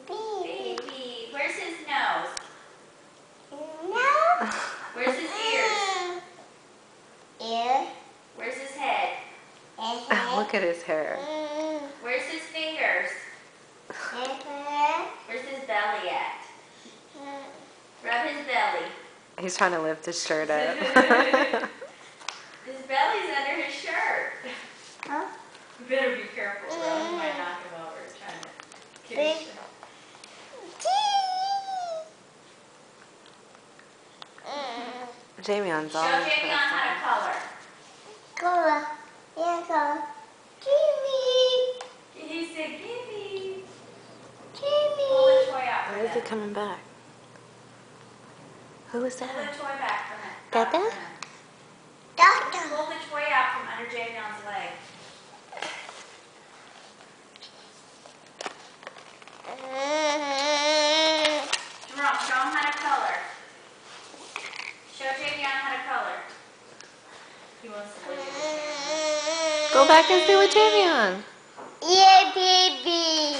Baby. Where's his nose? No. Where's his ears? Ear. Where's his head? Look at his hair. Where's his fingers? Where's his belly at? Rub his belly. He's trying to lift his shirt up. His belly's under his shirt. Huh? You better be careful, bro. You might knock him over trying to get his shirt. Jamion's Show all Jamion how to color. Color. Yeah, color. Jimmy. He said, gimme. Jimmy. Pull the toy out for Why is them. it coming back? Who is Pull the that? toy back from it. Dada? Doctor. Pull the toy out from under Jamion's leg. Jerome, show him how to color. Show Jamion how to color. He wants to look at his hair. Go back and stay with Jamion. Yeah, baby.